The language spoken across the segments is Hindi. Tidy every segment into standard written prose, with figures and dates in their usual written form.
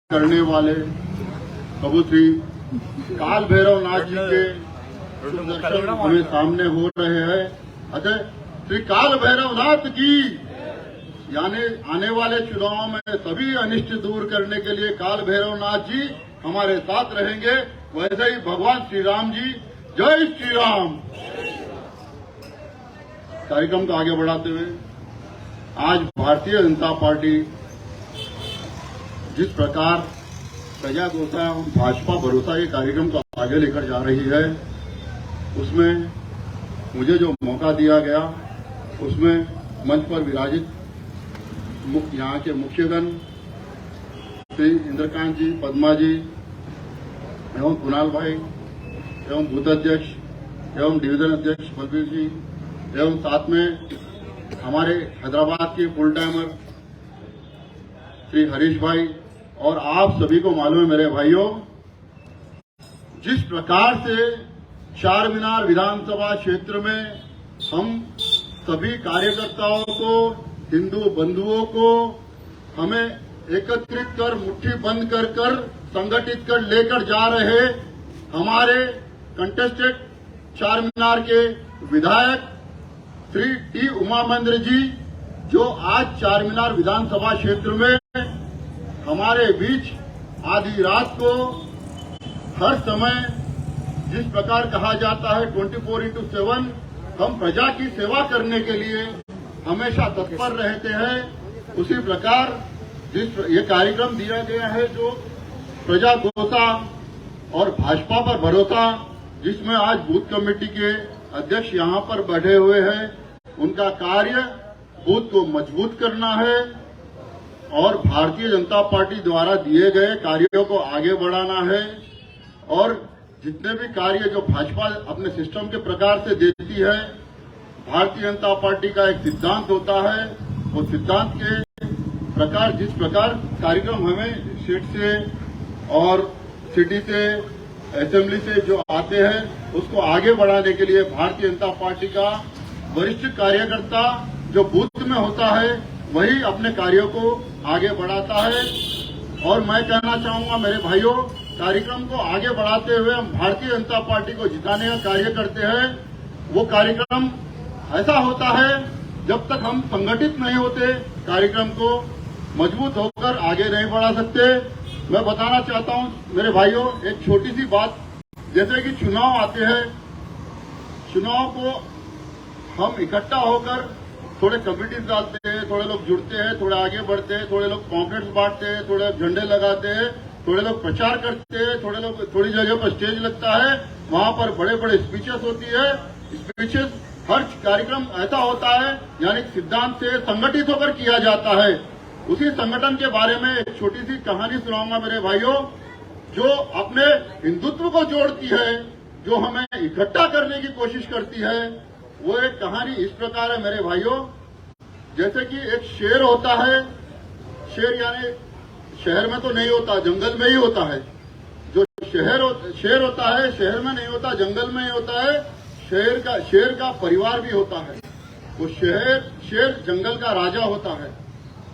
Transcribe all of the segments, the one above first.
करने वाले प्रभु श्री काल भैरव नाथ जी के दर्शन हमें सामने हो रहे हैं। अतः श्री काल भैरव नाथ की यानी आने वाले चुनाव में सभी अनिष्ट दूर करने के लिए काल भैरव नाथ जी हमारे साथ रहेंगे। वैसे ही भगवान श्री राम जी, जय श्री राम। कार्यक्रम को आगे बढ़ाते हुए आज भारतीय जनता पार्टी जिस प्रकार प्रजा भरोसा भाजपा भरोसा ये कार्यक्रम को आगे लेकर जा रही है, उसमें मुझे जो मौका दिया गया उसमें मंच पर विराजित यहाँ के मुख्यगण श्री इंद्रकांत जी, पद्मा जी एवं कुणाल भाई एवं बूथ अध्यक्ष एवं डिवीजन अध्यक्ष बलबीर जी एवं साथ में हमारे हैदराबाद के फुल टाइमर श्री हरीश भाई और आप सभी को मालूम है मेरे भाइयों, जिस प्रकार से चार मीनार विधानसभा क्षेत्र में हम सभी कार्यकर्ताओं को, हिंदू बंधुओं को हमें एकत्रित कर मुट्ठी बंद कर संगठित कर लेकर जा रहे हमारे कंटेस्टेड चार मीनार के विधायक श्री टी उमा महेंद्र जी, जो आज चार मीनार विधानसभा क्षेत्र में हमारे बीच आधी रात को हर समय जिस प्रकार कहा जाता है 24/7 हम प्रजा की सेवा करने के लिए हमेशा तत्पर रहते हैं। उसी प्रकार जिस ये कार्यक्रम दिया गया है जो प्रजा भरोसा और भाजपा पर भरोसा, जिसमें आज बूथ कमेटी के अध्यक्ष यहां पर बैठे हुए हैं, उनका कार्य बूथ को मजबूत करना है और भारतीय जनता पार्टी द्वारा दिए गए कार्यों को आगे बढ़ाना है। और जितने भी कार्य जो भाजपा अपने सिस्टम के प्रकार से देती है, भारतीय जनता पार्टी का एक सिद्धांत होता है, वो सिद्धांत के प्रकार जिस प्रकार कार्यक्रम हमें सीट से और सिटी से, असेंबली से जो आते हैं, उसको आगे बढ़ाने के लिए भारतीय जनता पार्टी का वरिष्ठ कार्यकर्ता जो बूथ में होता है वही अपने कार्यों को आगे बढ़ाता है। और मैं कहना चाहूंगा मेरे भाइयों, कार्यक्रम को आगे बढ़ाते हुए हम भारतीय जनता पार्टी को जिताने का कार्य करते हैं। वो कार्यक्रम ऐसा होता है जब तक हम संगठित नहीं होते, कार्यक्रम को मजबूत होकर आगे नहीं बढ़ा सकते। मैं बताना चाहता हूं मेरे भाइयों एक छोटी सी बात, जैसे कि चुनाव आते हैं, चुनाव को हम इकट्ठा होकर थोड़े कमिटीज डालते हैं, थोड़े लोग जुड़ते हैं, थोड़े आगे बढ़ते हैं, थोड़े लोग पॉम्पलेट्स बांटते हैं, थोड़े झंडे लगाते हैं, थोड़े लोग प्रचार करते हैं, थोड़े लोग थोड़ी जगह पर स्टेज लगता है, वहां पर बड़े बड़े स्पीचेस होती है। स्पीचेस हर कार्यक्रम ऐसा होता है यानी सिद्धांत से संगठित होकर किया जाता है। उसी संगठन के बारे में एक छोटी सी कहानी सुनाऊंगा मेरे भाइयों, जो अपने हिंदुत्व को जोड़ती है, जो हमें इकट्ठा करने की कोशिश करती है। वो एक कहानी इस प्रकार है मेरे भाइयों, जैसे कि एक शेर होता है, शेर यानी शहर में तो नहीं होता, जंगल में ही होता है। जो शेर होता है शहर में नहीं होता, जंगल में ही होता है। शेर का परिवार भी होता है। वो शेर जंगल का राजा होता है,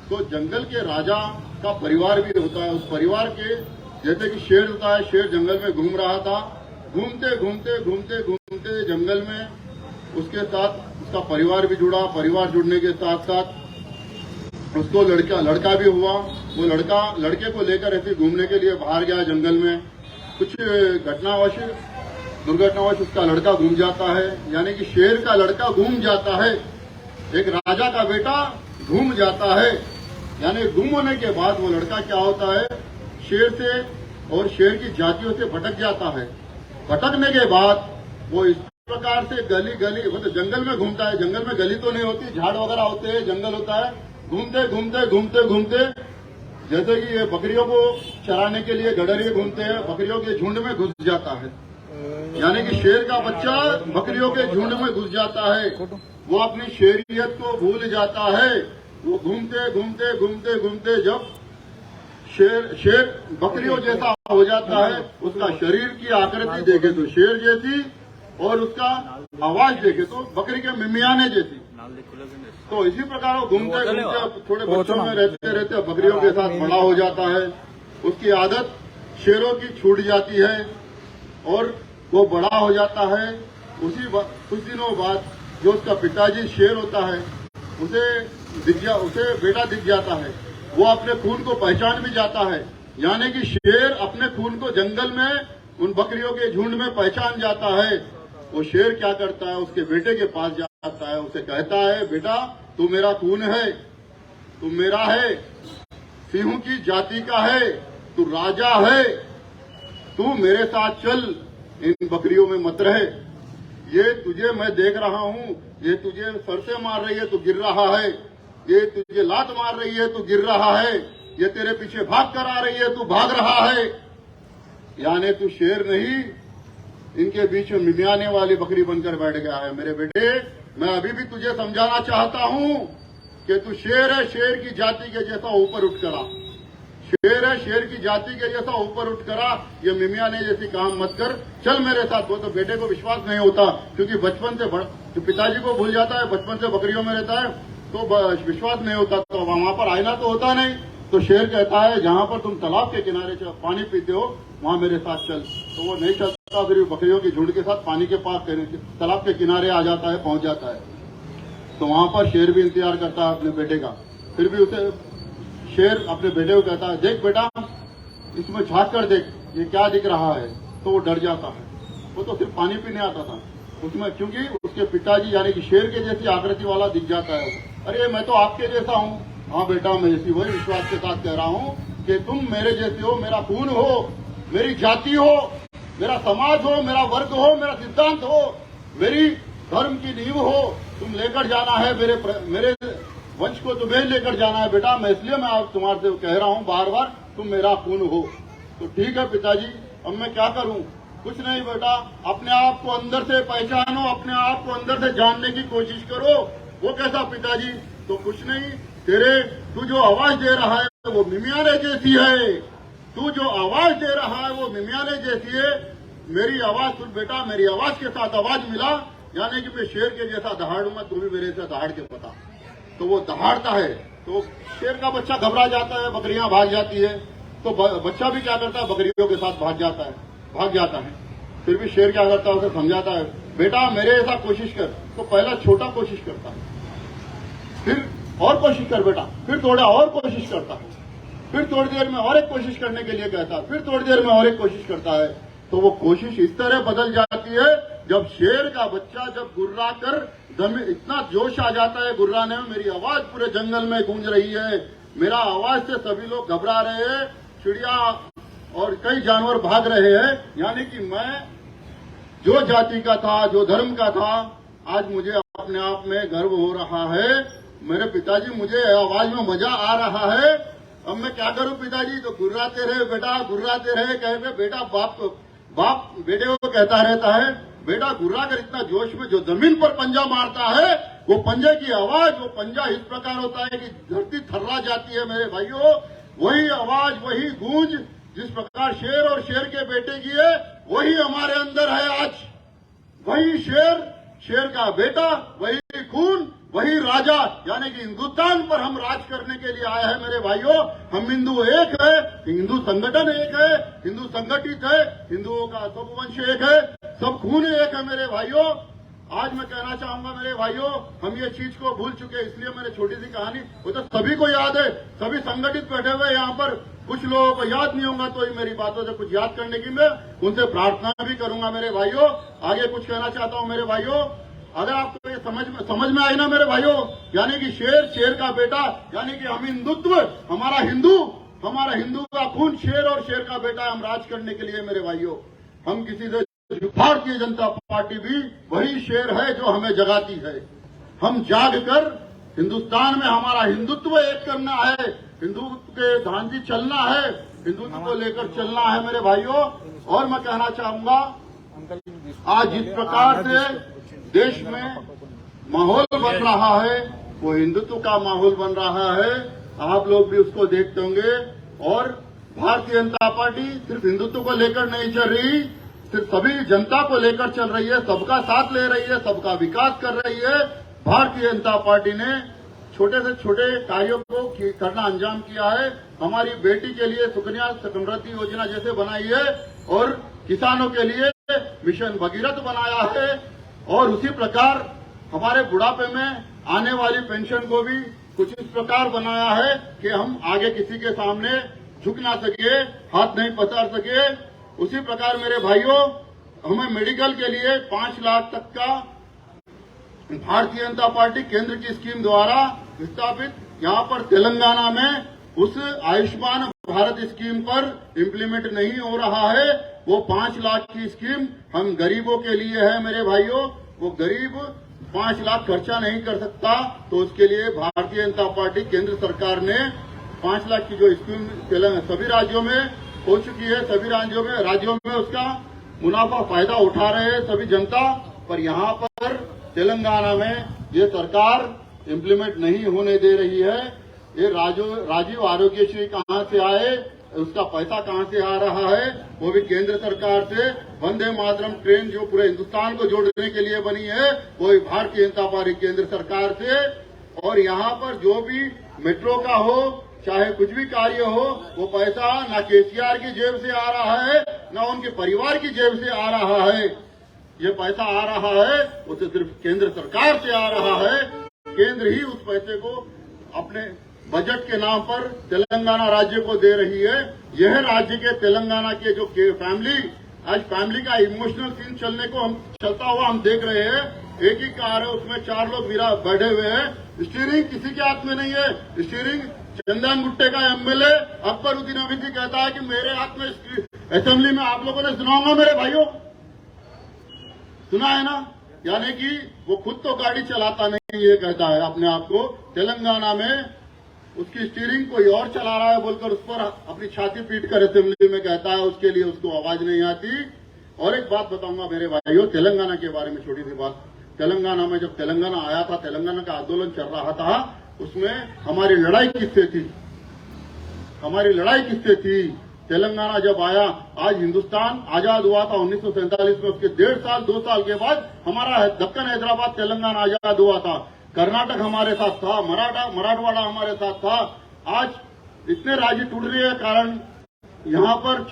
तो जंगल के राजा का परिवार भी होता है। उस परिवार के जैसे कि शेर होता है, शेर जंगल में घूम रहा था, घूमते घूमते जंगल में उसके साथ उसका परिवार भी जुड़ा। परिवार जुड़ने के साथ साथ उसको लड़का भी हुआ। वो लड़के को लेकर ऐसे घूमने के लिए बाहर गया जंगल में। कुछ दुर्घटनावश उसका लड़का घूम जाता है, यानी कि शेर का लड़का घूम जाता है। एक राजा का बेटा घूम जाता है, यानी गुम होने के बाद वो लड़का क्या होता है, शेर से और शेर की जातियों से भटक जाता है। भटकने के बाद वो इस प्रकार से गली मतलब जंगल में घूमता है। जंगल में गली तो नहीं होती, झाड़ वगैरह होते हैं, जंगल होता है। घूमते जैसे कि ये बकरियों को चराने के लिए गडरिए घूमते हैं, बकरियों के झुंड में घुस जाता है। यानी कि शेर का बच्चा बकरियों के झुंड में घुस जाता है। वो अपनी शेरियत को भूल जाता है। वो घूमते जब शेर बकरियों जैसा हो जाता है, उसका शरीर की आकृति देखे तो शेर जैसी और उसका आवाज देखे तो बकरी के मिमियाने जैसी। तो इसी प्रकार वो घूमते थोड़े बच्चों में रहते बकरियों के साथ बड़ा हो जाता है। उसकी आदत शेरों की छूट जाती है और वो बड़ा हो जाता है। कुछ दिनों बाद जो उसका पिताजी शेर होता है उसे बेटा दिख जाता है। वो अपने खून को पहचान भी जाता है, यानी कि शेर अपने खून को जंगल में उन बकरियों के झुंड में पहचान जाता है। वो शेर क्या करता है, उसके बेटे के पास जाता है, उसे कहता है, बेटा तू मेरा खून है, तू मेरा है, सिंह की जाति का है, तू राजा है, तू मेरे साथ चल, इन बकरियों में मत रहे। ये तुझे मैं देख रहा हूं, ये तुझे सर से मार रही है, तू गिर रहा है, ये तुझे लात मार रही है, तू गिर रहा है, ये तेरे पीछे भाग कर आ रही है, तू भाग रहा है। यानी तू शेर नहीं, इनके बीच में मिमियाने वाली बकरी बनकर बैठ गया है। मेरे बेटे, मैं अभी भी तुझे समझाना चाहता हूं कि तू शेर है, शेर की जाति के जैसा ऊपर उठ करा, शेर है, शेर की जाति के जैसा ऊपर उठ करा। ये मिमियाने जैसी काम मत कर, चल मेरे साथ। वो तो बेटे को विश्वास नहीं होता, क्योंकि बचपन से जो पिताजी को भूल जाता है, बचपन से बकरियों में रहता है, तो विश्वास नहीं होता, तो वहां पर आईना तो होता नहीं। तो शेर कहता है, जहां पर तुम तालाब के किनारे पानी पीते हो वहां मेरे साथ चल। तो वो नहीं चलता, फिर बकरियों की झुंड के साथ पानी के पास तालाब के किनारे आ जाता है, पहुंच जाता है। तो वहां पर शेर भी इंतजार करता है अपने बेटे का। फिर भी उसे शेर अपने बेटे को कहता है, देख बेटा, इसमें झांक कर देख, ये क्या दिख रहा है। तो वो डर जाता है। वो तो सिर्फ पानी पीने आता था उसमें, क्योंकि उसके पिताजी यानी कि शेर के जैसी आकृति वाला दिख जाता है। अरे मैं तो आपके जैसा हूँ। हाँ बेटा, मैं इसी वही विश्वास के साथ कह रहा हूँ कि तुम मेरे जैसे हो, मेरा खून हो, मेरी जाति हो, मेरा समाज हो, मेरा वर्ग हो, मेरा सिद्धांत हो, मेरी धर्म की नींव हो। तुम लेकर जाना है मेरे वंश को, तुम्हें लेकर जाना है बेटा। मैं इसलिए मैं तुम्हारे से कह रहा हूँ बार बार, तुम मेरा खून हो। तो ठीक है पिताजी, अब मैं क्या करूं? कुछ नहीं बेटा, अपने आप को अंदर से पहचानो, अपने आप को अंदर से जानने की कोशिश करो। वो कैसा पिताजी? तो कुछ नहीं, तू जो आवाज दे रहा है वो मिमियाने जैसी है, तू जो आवाज दे रहा है वो मिमियाने जैसी है। मेरी आवाज सुन बेटा, मेरी आवाज के साथ आवाज मिला, यानी कि मैं शेर के जैसा दहाड़ूंगा, तू भी मेरे से दहाड़ के बता। तो वो दहाड़ता है, तो शेर का बच्चा घबरा जाता है, बकरियां भाग जाती है। तो बच्चा भी क्या करता है, बकरियों के साथ भाग जाता है। फिर भी शेर क्या करता है, उसे समझाता है, बेटा मेरे ऐसा कोशिश कर। तो पहला छोटा कोशिश करता है, फिर और कोशिश कर बेटा, फिर थोड़ा और कोशिश करता है, फिर थोड़ी देर में और एक कोशिश करने के लिए कहता है, फिर थोड़ी देर में और एक कोशिश करता है। तो वो कोशिश इस तरह बदल जाती है, जब शेर का बच्चा जब गुर्रा कर जमीन, इतना जोश आ जाता है गुर्राने में, मेरी आवाज पूरे जंगल में गूंज रही है, मेरा आवाज से सभी लोग घबरा रहे हैं, चिड़िया और कई जानवर भाग रहे हैं। यानी कि मैं जो जाति का था, जो धर्म का था, आज मुझे अपने आप में गर्व हो रहा है। मेरे पिताजी, मुझे आवाज में मजा आ रहा है। अब मैं क्या करूं पिताजी? तो गुर्राते रहे बेटा, गुर्राते रहे। कहते बेटा, बाप बेटे को कहता रहता है, बेटा गुर्रा कर इतना जोश में, जो जमीन पर पंजा मारता है, वो पंजे की आवाज, वो पंजा इस प्रकार होता है कि धरती थर्रा जाती है। मेरे भाइयों, वही आवाज, वही गूंज जिस प्रकार शेर और शेर के बेटे की है, वही हमारे अंदर है आज। वही शेर का बेटा, वही खून, वही राजा, यानी कि हिंदुस्तान पर हम राज करने के लिए आए हैं। मेरे भाइयों, हम हिंदू एक है, हिंदू संगठन एक है, हिंदू संगठित है, हिंदुओं का सब वंश एक है, सब खून एक है। मेरे भाइयों, आज मैं कहना चाहूंगा मेरे भाइयों, हम ये चीज को भूल चुके, इसलिए मैंने छोटी सी कहानी, वो तो सभी को याद है, सभी संगठित बैठे हुए यहाँ पर। कुछ लोगों को याद नहीं होगा, तो मेरी बातों से कुछ याद करने की मैं उनसे प्रार्थना भी करूंगा। मेरे भाइयों, आगे कुछ कहना चाहता हूं मेरे भाइयों, अगर आपको ये समझ में आई ना मेरे भाइयों, यानी कि शेर का बेटा, यानी कि हम हिंदुत्व, हमारा हिंदू का खून शेर और शेर का बेटा, हम राज करने के लिए। मेरे भाइयों, हम किसी से, भारतीय जनता पार्टी भी वही शेर है जो हमें जगाती है। हम जाग कर हिंदुस्तान में हमारा हिंदुत्व एक करना है, हिंदुत्व के धांधी चलना है, हिंदुत्व को लेकर चलना है मेरे भाइयों। और मैं कहना चाहूंगा, आज जिस प्रकार से देश में माहौल बन रहा है, वो हिंदुत्व का माहौल बन रहा है, आप लोग भी उसको देखते होंगे। और भारतीय जनता पार्टी सिर्फ हिंदुत्व को लेकर नहीं चल रही, सिर्फ सभी जनता को लेकर चल रही है, सबका साथ ले रही है, सबका विकास कर रही है। भारतीय जनता पार्टी ने छोटे से छोटे कार्यों को करना अंजाम किया है। हमारी बेटी के लिए सुकन्या समृद्धि योजना जैसे बनाई है और किसानों के लिए मिशन भगीरथ बनाया है और उसी प्रकार हमारे बुढ़ापे में आने वाली पेंशन को भी कुछ इस प्रकार बनाया है कि हम आगे किसी के सामने झुक ना सके, हाथ नहीं पसार सके। उसी प्रकार मेरे भाइयों, हमें मेडिकल के लिए 5 लाख तक का भारतीय जनता पार्टी केंद्र की स्कीम द्वारा स्थापित यहाँ पर तेलंगाना में उस आयुष्मान भारत स्कीम पर इम्प्लीमेंट नहीं हो रहा है। वो 5 लाख की स्कीम हम गरीबों के लिए है मेरे भाइयों। वो गरीब 5 लाख खर्चा नहीं कर सकता, तो उसके लिए भारतीय जनता पार्टी केंद्र सरकार ने 5 लाख की जो स्कीम सभी राज्यों में हो चुकी है, सभी राज्यों में उसका मुनाफा फायदा उठा रहे हैं सभी जनता। पर यहाँ पर तेलंगाना में ये सरकार इम्प्लीमेंट नहीं होने दे रही है। ये राजीव आरोग्यश्री कहाँ से आए, उसका पैसा कहाँ से आ रहा है, वो भी केंद्र सरकार से। वंदे मातरम ट्रेन जो पूरे हिंदुस्तान को जोड़ने के लिए बनी है, वो भी भारतीय जनता पार्टी केंद्र सरकार से। और यहाँ पर जो भी मेट्रो का हो, चाहे कुछ भी कार्य हो, वो पैसा न केसीआर की जेब से आ रहा है, न उनके परिवार की जेब से आ रहा है। ये पैसा आ रहा है वो तो सिर्फ केंद्र सरकार से आ रहा है। केंद्र ही उस पैसे को अपने बजट के नाम पर तेलंगाना राज्य को दे रही है। यह राज्य के तेलंगाना के जो फैमिली का इमोशनल सीन चलता हुआ हम देख रहे हैं। एक ही कार है, उसमें 4 लोग बैठे हुए हैं। स्टीयरिंग किसी के हाथ में नहीं है। स्टीयरिंग चंदन गुट्टे का एमएलए अकबरुद्दीन अवीदी कहता है कि मेरे हाथ में। असेंबली में आप लोगों ने सुना होगा मेरे भाइयों, सुना है ना। यानी कि वो खुद तो गाड़ी चलाता नहीं, ये कहता है अपने आप को। तेलंगाना में उसकी स्टीयरिंग कोई और चला रहा है बोलकर उस पर अपनी छाती पीट कर असेंबली में कहता है, उसके लिए उसको आवाज नहीं आती। और एक बात बताऊंगा मेरे भाइयों, तेलंगाना के बारे में छोटी सी बात। तेलंगाना में जब तेलंगाना आया था, तेलंगाना का आंदोलन चल रहा था, उसमें हमारी लड़ाई किससे थी? हमारी लड़ाई किससे थी? तेलंगाना जब आया, आज हिंदुस्तान आजाद हुआ था 1947 में, उसके 2 साल के बाद हमारा दक्कन हैदराबाद तेलंगाना आजाद हुआ था। कर्नाटक हमारे साथ था, मराठवाड़ा हमारे साथ था। आज इतने राज्य टूटने के कारण यहाँ पर